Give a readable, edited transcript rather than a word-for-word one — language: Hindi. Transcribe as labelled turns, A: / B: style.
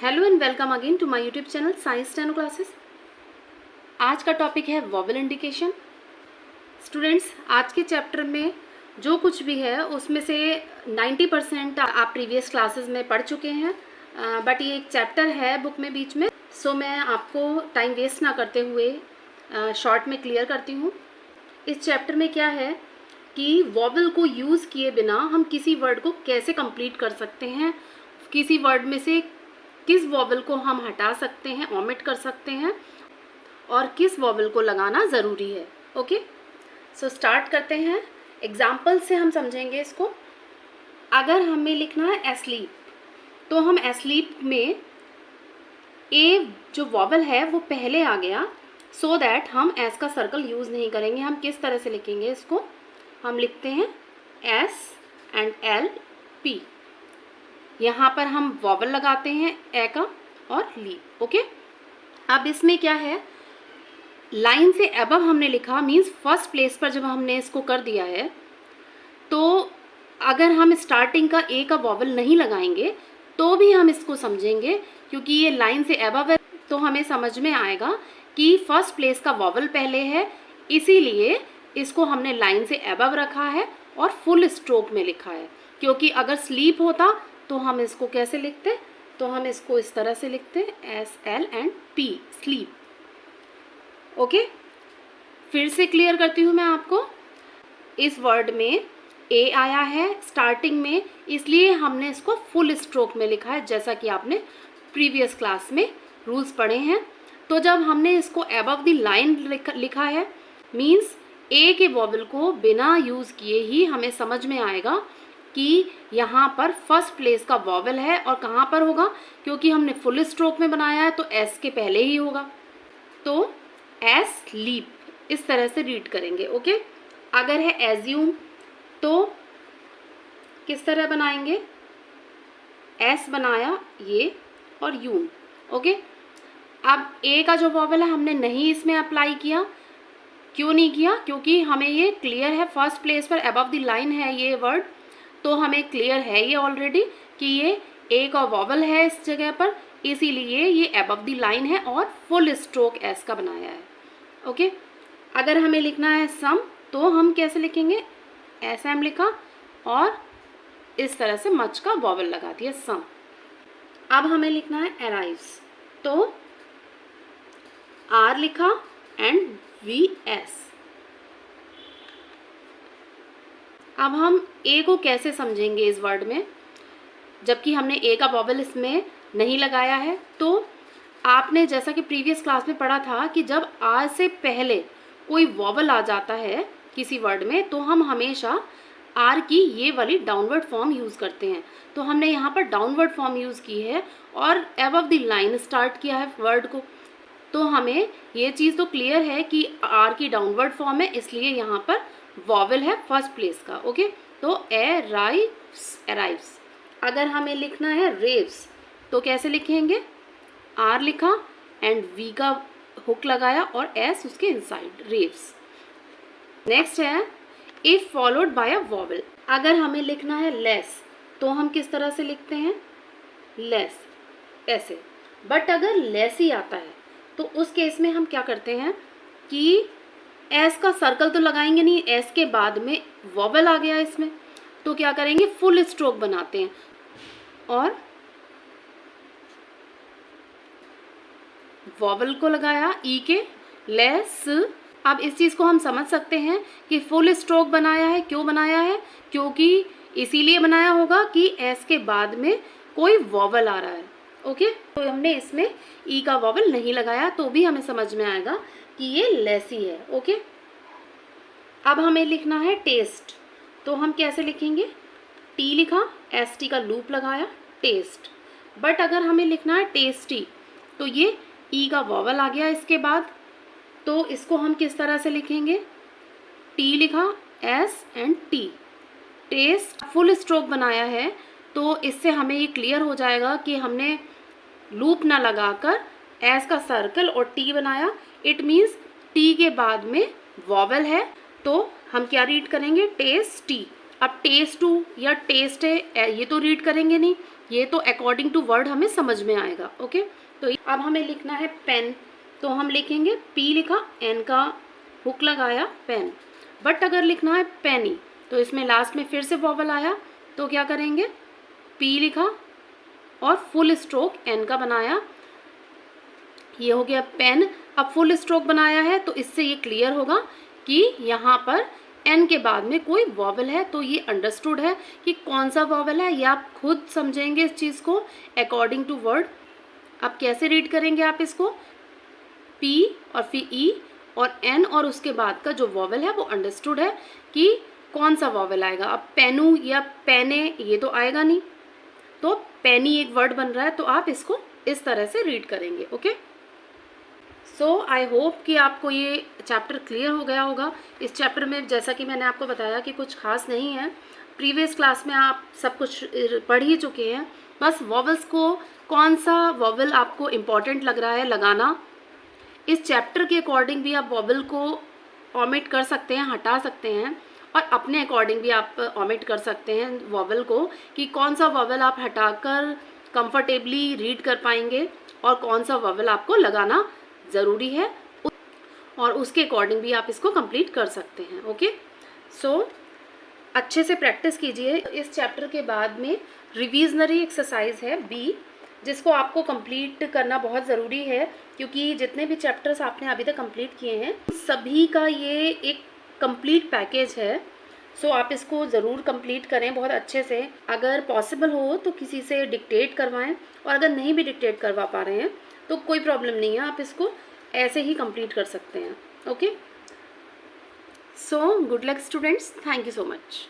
A: Hello and welcome again to my YouTube channel science steno classes. आज का टॉपिक है वॉवेल इंडिकेशन। स्टूडेंट्स, आज के चैप्टर में जो कुछ भी है उसमें से 90% आप प्रीवियस क्लासेस में पढ़ चुके हैं, बट ये एक चैप्टर है बुक में बीच में, सो मैं आपको टाइम वेस्ट ना करते हुए शॉर्ट में क्लियर करती हूँ। इस चैप्टर में क्या है कि वॉवेल को यूज़ किए बिना हम किसी वर्ड को कैसे कंप्लीट कर सकते हैं, किसी वर्ड में से किस वॉवेल को हम हटा सकते हैं, ओमिट कर सकते हैं, और किस वॉवेल को लगाना ज़रूरी है। ओके, सो स्टार्ट करते हैं। एग्जाम्पल से हम समझेंगे इसको। अगर हमें लिखना है एस्लीप, तो हम एस्लीप में ए जो वॉवेल है वो पहले आ गया, सो दैट हम एस का सर्कल यूज़ नहीं करेंगे। हम किस तरह से लिखेंगे इसको? हम लिखते हैं एस एंड एल पी। यहाँ पर हम वॉवेल लगाते हैं ए का और लीप। ओके, अब इसमें क्या है, लाइन से अबव हमने लिखा, मीन्स फर्स्ट प्लेस पर जब हमने इसको कर दिया है, तो अगर हम स्टार्टिंग का ए का वॉवेल नहीं लगाएंगे तो भी हम इसको समझेंगे, क्योंकि ये लाइन से अबव है तो हमें समझ में आएगा कि फर्स्ट प्लेस का वॉवेल पहले है, इसीलिए इसको हमने लाइन से अबव रखा है और फुल स्ट्रोक में लिखा है। क्योंकि अगर स्लीप होता तो हम इसको कैसे लिखते? तो हम इसको इस तरह से लिखते S L and P, sleep. Okay, फिर से क्लियर करती हूँ मैं आपको। इस वर्ड में ए आया है स्टार्टिंग में, इसलिए हमने इसको फुल स्ट्रोक में लिखा है, जैसा कि आपने प्रीवियस क्लास में रूल्स पढ़े हैं। तो जब हमने इसको अबव द लाइन लिखा है, मीन्स ए के वॉवेल को बिना यूज़ किए ही हमें समझ में आएगा कि यहाँ पर फर्स्ट प्लेस का वॉवेल है, और कहाँ पर होगा, क्योंकि हमने फुल स्ट्रोक में बनाया है तो एस के पहले ही होगा। तो एस लीप इस तरह से रीड करेंगे। ओके, अगर है एज्यूम तो किस तरह बनाएंगे? एस बनाया ये और यूम। ओके, अब ए का जो वॉवेल है हमने नहीं इसमें अप्लाई किया। क्यों नहीं किया? क्योंकि हमें ये क्लियर है, फर्स्ट प्लेस पर अबव द लाइन है ये वर्ड, तो हमें क्लियर है ये ऑलरेडी कि ये ए का वॉवेल है इस जगह पर, इसीलिए ये अबव द लाइन है और फुल स्ट्रोक एस का बनाया है। ओके, अगर हमें लिखना है सम, तो हम कैसे लिखेंगे? एस एम लिखा और इस तरह से मच का वॉवेल लगा दिया, सम। अब हमें लिखना है अराइव्स, तो आर लिखा एंड वी एस। अब हम ए को कैसे समझेंगे इस वर्ड में, जबकि हमने ए का वॉवेल इसमें नहीं लगाया है? तो आपने जैसा कि प्रीवियस क्लास में पढ़ा था कि जब आर से पहले कोई वॉवेल आ जाता है किसी वर्ड में, तो हम हमेशा आर की ये वाली डाउनवर्ड फॉर्म यूज़ करते हैं। तो हमने यहाँ पर डाउनवर्ड फॉर्म यूज़ की है और अबव द लाइन स्टार्ट किया है वर्ड को, तो हमें ये चीज़ तो क्लियर है कि आर की डाउनवर्ड फॉर्म है, इसलिए यहाँ पर वॉवेल है फर्स्ट प्लेस का। ओके, तो अराइव्स। अगर हमें लिखना है रेव्स, तो कैसे लिखेंगे? आर लिखा एंड वी का हुक लगाया और एस उसके इनसाइड, रेव्स। नेक्स्ट है if followed by a vowel. अगर हमें लिखना है लेस, तो हम किस तरह से लिखते हैं? लेस, ऐसे। बट अगर लेस ही आता है तो उस केस में हम क्या करते हैं कि एस का सर्कल तो लगाएंगे नहीं, एस के बाद में वॉवेल आ गया इसमें, तो क्या करेंगे? फुल स्ट्रोक बनाते हैं और वॉवेल को लगाया ई के, लेस। अब इस चीज़ को हम समझ सकते हैं कि फुल स्ट्रोक बनाया है। क्यों बनाया है? क्योंकि इसीलिए बनाया होगा कि एस के बाद में कोई वॉवेल आ रहा है। ओके, तो हमने इसमें ई का वॉवेल नहीं लगाया, तो भी हमें समझ में आएगा कि ये लेसी है। ओके, अब हमें लिखना है टेस्ट, तो हम कैसे लिखेंगे? टी लिखा, एस टी का लूप लगाया, टेस्ट। बट अगर हमें लिखना है टेस्टी, तो ये ई का वॉवेल आ गया इसके बाद, तो इसको हम किस तरह से लिखेंगे? टी लिखा, S and T, test. Full stroke बनाया है, तो इससे हमें ये क्लियर हो जाएगा कि हमने लूप ना लगाकर एस का सर्कल और टी बनाया। इट मीन्स टी के बाद में वॉवेल है, तो हम क्या रीड करेंगे? टेस्टी, अब टेस्ट टू या टेस्ट है ये तो रीड करेंगे नहीं, ये तो अकॉर्डिंग टू वर्ड हमें समझ में आएगा। ओके, तो अब हमें लिखना है पेन, तो हम लिखेंगे पी लिखा, एन का हुक लगाया पेन। बट अगर लिखना है पेनी तो इसमें लास्ट में फिर से वॉवल आया, तो क्या करेंगे, पी लिखा और फुल स्ट्रोक एन का बनाया, ये हो गया पेन। अब फुल स्ट्रोक बनाया है तो इससे ये क्लियर होगा कि यहाँ पर एन के बाद में कोई वॉवल है, तो ये अंडरस्टूड है कि कौन सा वॉवल है, ये आप खुद समझेंगे इस चीज़ को अकॉर्डिंग टू वर्ड। अब कैसे रीड करेंगे आप इसको, पी और फिर ई और एन और उसके बाद का जो वॉवल है वो अंडरस्टूड है कि कौन सा वॉवल आएगा। अब पेनू या पेने ये तो आएगा नहीं, तो पेनी एक वर्ड बन रहा है, तो आप इसको इस तरह से रीड करेंगे। ओके, सो आई होप कि आपको ये चैप्टर क्लियर हो गया होगा। इस चैप्टर में जैसा कि मैंने आपको बताया कि कुछ खास नहीं है, प्रीवियस क्लास में आप सब कुछ पढ़ ही चुके हैं। बस वॉवल्स को, कौन सा वॉवल आपको इम्पॉर्टेंट लग रहा है लगाना, इस चैप्टर के अकॉर्डिंग भी आप वॉवल को ओमिट कर सकते हैं, हटा सकते हैं, और अपने अकॉर्डिंग भी आप ओमिट कर सकते हैं वॉवल को कि कौन सा वॉवल आप हटाकर कंफर्टेबली रीड कर पाएंगे और कौन सा वॉवल आपको लगाना ज़रूरी है, और उसके अकॉर्डिंग भी आप इसको कंप्लीट कर सकते हैं। ओके, सो अच्छे से प्रैक्टिस कीजिए। इस चैप्टर के बाद में रिविजनरी एक्सरसाइज है बी, जिसको आपको कंप्लीट करना बहुत ज़रूरी है, क्योंकि जितने भी चैप्टर्स आपने अभी तक कंप्लीट किए हैं सभी का ये एक कंप्लीट पैकेज है। सो आप इसको ज़रूर कंप्लीट करें बहुत अच्छे से। अगर पॉसिबल हो तो किसी से डिक्टेट करवाएं, और अगर नहीं भी डिक्टेट करवा पा रहे हैं तो कोई प्रॉब्लम नहीं है, आप इसको ऐसे ही कंप्लीट कर सकते हैं। Okay, so good luck students, thank you so much.